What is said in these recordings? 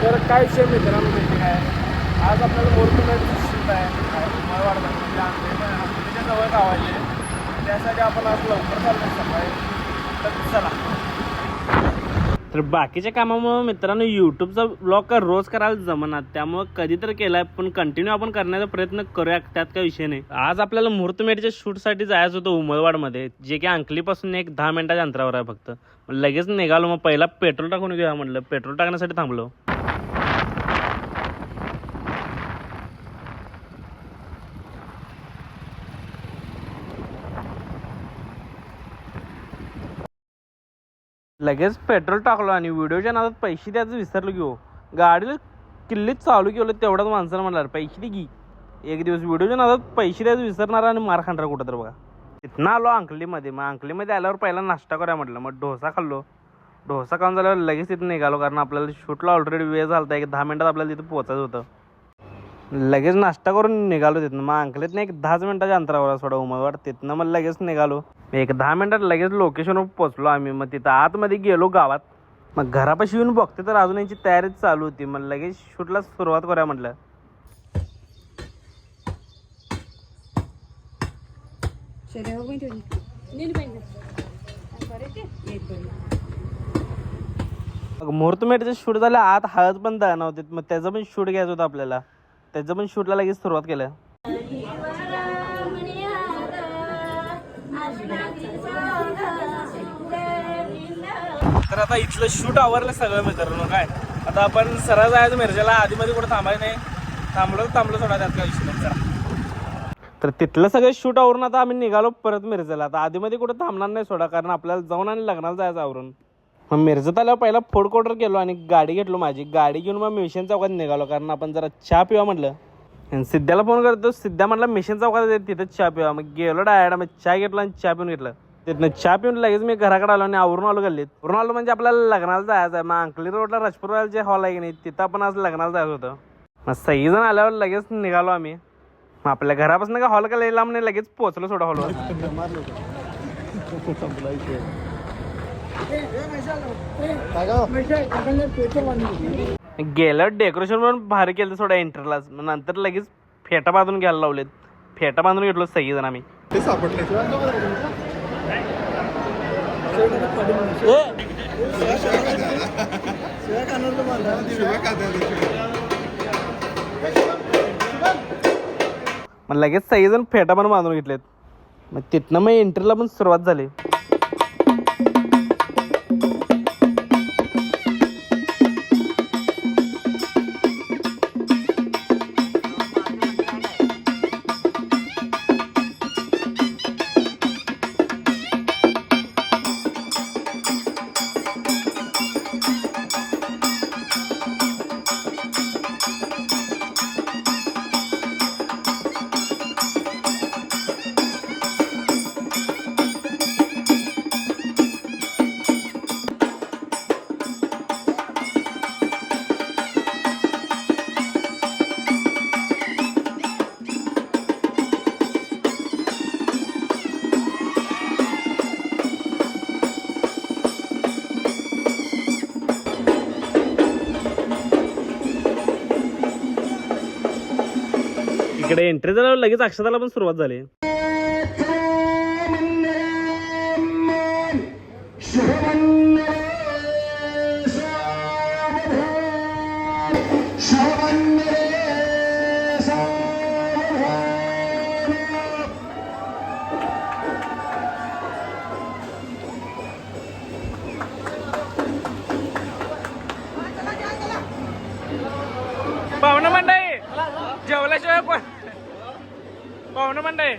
तर काय विषय मित्रांनो माहिती काय, आज आपल्याला मोरकुंडाची शूट आहे उमरवाडला, म्हणजे आमच्या जवळ गावाचे. त्यासाठी आपण आज लवकर चाललो सकाळी. तर चला. तर बाकीच्या कामामुळे मित्रांनो यूट्यूबचा ब्लॉग का रोज करायला जमणार, त्यामुळे कधी तर केलाय, पण कंटिन्यू आपण करण्याचा प्रयत्न करूया, त्यात काही विषय नाही. आज आपल्याला मुहूर्तमेढच्या शूटसाठी जायचं होतं उमरवाडमध्ये, जे की अंकलीपासून एक 10 मिनिटाच्या अंतरावर आहे फक्त. लगेच निघालो. मग पहिला पेट्रोल टाकून घेऊया म्हटलं. पेट्रोल टाकण्यासाठी थांबलो. लगेच पेट्रोल टाकलो आणि व्हिडिओच्या नादात पैसे द्यायचं विसरलो घेऊ. गाडीला किल्लीत चालू केलं तेवढ्याच माणसानं म्हटलं पैसे दे की. एक दिवस व्हिडिओच्या नादात पैसे द्यायचं विसरणार आणि मार खाणार कुठं तर बघा. तिथनं आलो अंकलीमध्ये. मग अंकलीमध्ये आल्यावर पहिला नाश्ता करूया म्हटलं. मग डोसा खाल्लो. डोसा खाऊन झाल्यावर लगेच तिथं निघालो, कारण आपल्याला शूटला ऑलरेडी वेळ झाला होता. एक 10 मिनिटात आपल्याला तिथं पोहोचायचं होतं. लगेच नाश्ता करून निघालो तिथनं. मग अंकलीतनं एक 10 मिनिटाच्या अंतरावर थोडा उमरवाड. तिथनं मग लगेच निघालो. एक 10 मिनिटात लगेच लोकेशनवर पोहोचलो आम्ही. मग तिथं आतमध्ये गेलो गावात. मग घरापाशी येऊन बघते तर अजून यांची तयारीच चालू होती. मग लगेच शूटला सुरुवात करूया म्हटलं. मुहूर्तमेढचं शूट झालं. आत हळद पण जाणार होते. मग त्याचं पण शूट घ्यायचं होतं आपल्याला. त्याचं पण शूटला लगेच सुरुवात केलं. तर आता इथलं शूट आवरलं सगळं मित्रांनो. काय आता आपण सरळ जायचं मिरजेला. आधीमध्ये कुठं थांबायचं नाही. थांबलो थोडा, त्यात काय विषय नाही. तर तिथलं सगळं शूट आवरून आता आम्ही निघालो परत मिरजेला. आता आधीमध्ये कुठं थांबणार नाही सोडा, कारण आपल्याला जाऊन आणि लग्नाला जायचं आवरून. मग मिरजेत आल्यावर पहिला फूड कोर्टर गेलो आणि गाडी घेतलो माझी. गाडी घेऊन मग मिशन चौकात निघालो, कारण आपण जरा चहा पिवा म्हटलं. सिद्ध्याला फोन करतो. सिद्ध्या म्हटलं मिशन चौकात तिथं चहा पिवा. मग गेलो डायरेक्ट. मग चहा घेतला आणि चहा पिऊन घेतलं. तिथनं चहा पिऊन लगेच मी घराकडे आलो आणि आवरून आलो गल्लीत. आवरून आलो म्हणजे आपल्याला लग्नाला जायचं आहे. मग अंकली रोडला राजपूर जे हॉल आहे की नाही, तिथं आपण आज लग्नाला जायचं होतं. मग सगळीजण आल्यावर लगेच निघालो आम्ही. मग आपल्या घरापासून का हॉल का लिहिला म्हणजे लगेच पोहोचलो सोडा हॉलवर. गेलं डेकोरेशन पण भारी केलं सोडा एंट्रीलाच. मग नंतर लगेच फेटा बांधून घ्यायला लावलेत. फेटा बांधून घेतलो सगळीजण आम्ही. मग लगेच सगळेजण फेटा पण बांधून घेतलेत. मग तिथनं मग एंट्रीला पण सुरुवात झाली. इकडे एंट्री झाल्यावर लगेच अक्षताला पण सुरुवात झाली. पाहुणं मंडळी जेवल्याशिवाय पण पाहुणं मंडळी.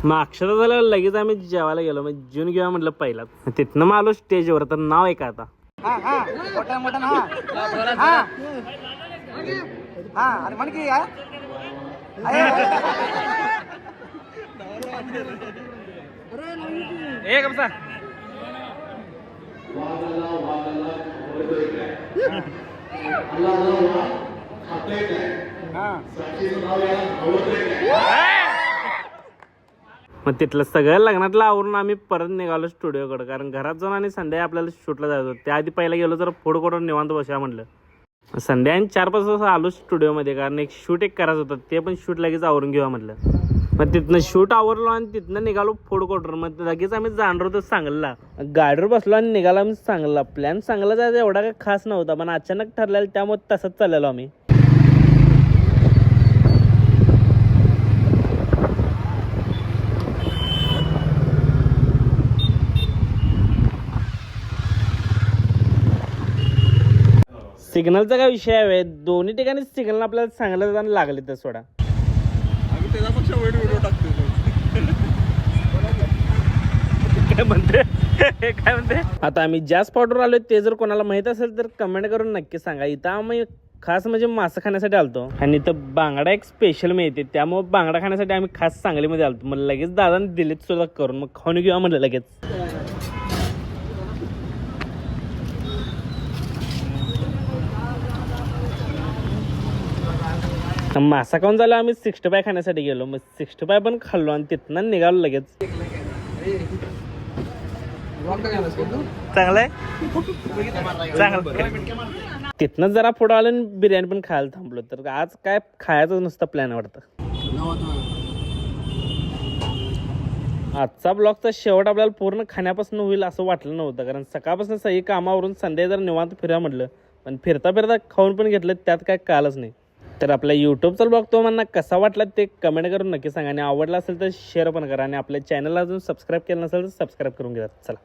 मग अक्षता झाल्यावर लगेच आम्ही जेवायला गेलो. मग जेवून घेऊया म्हटलं पहिला. तिथनं मग आलो स्टेजवर. तर नाव आहे का आता एक मग तिथलं सगळं लग्नातलं आवरून आम्ही परत निघालो स्टुडिओकडे, कारण घरात जाऊन आणि संध्याकाळी आपल्याला शूटला जायचं. त्याआधी पहिला गेलो तर फूड कोर्टवर निवांत बसूया म्हटलं. संध्याकाळी 4-5 वाजता आलो स्टुडिओमध्ये, कारण एक शूट करायचं होतं, ते पण शूट लगेच आवरून घेऊया म्हटलं. मग तिथनं शूट आवरलो आणि तिथनं निघालो फूड कोर्टवर. मग लगेच आम्ही जाणार होतो सांगलीला. गाडीवर बसलो आणि निघालो आम्ही सांगलीला. प्लॅन सांगलीला जायचा एवढा काही खास नव्हता, पण अचानक ठरलेलं, त्यामुळे तसंच चाललेलो आम्ही. सिग्नलचा काय विषय आहे, दोन्ही ठिकाणी सिग्नल आपल्याला चांगलं जाणं लागले तर सोडा. काय म्हणते काय म्हणते. आता आम्ही ज्या स्पॉटवर आलोय ते जर कोणाला माहित असेल तर कमेंट करून नक्की सांगा. इथं आम्ही खास म्हणजे मासा खाण्यासाठी आलतो आणि इथं बांगडा एक स्पेशल मिळते, त्यामुळे बांगडा खाण्यासाठी आम्ही खास सांगलीमध्ये आलतो. मग लगेच दादाने दिलेत सुद्धा करून, मग खाऊन घेऊया म्हणलं लगेच. मासा खाऊन झाला आम्ही 65 खाण्यासाठी गेलो. मग 65 पण खाल्लो आणि तिथनं निघालो लगेच. चांगलंय चांगलं. तिथनं जरा पुढं आलं आणि बिर्याणी पण खायला थांबलो. तर आज काय खायचं नुसतं प्लॅन वाटतं. आजचा ब्लॉगचा शेवट आपल्याला पूर्ण खाण्यापासून होईल असं वाटलं नव्हतं, कारण सकाळपासून सगळी कामावरून संध्याकाळी जर निवांत फिरा म्हटलं, पण फिरता फिरता खाऊन पण घेतलं, त्यात काय कालच नाही. तर आपल्या यूट्यूबचा ब्लॉग तुम्हाला कसा वाटला ते कमेंट करून नक्की सांगा, आणि आवडला असेल तर शेअर पण करा, आणि आपल्या चॅनलला अजून सबस्क्राईब केलं नसेल तर सबस्क्राईब करून घ्या. चला.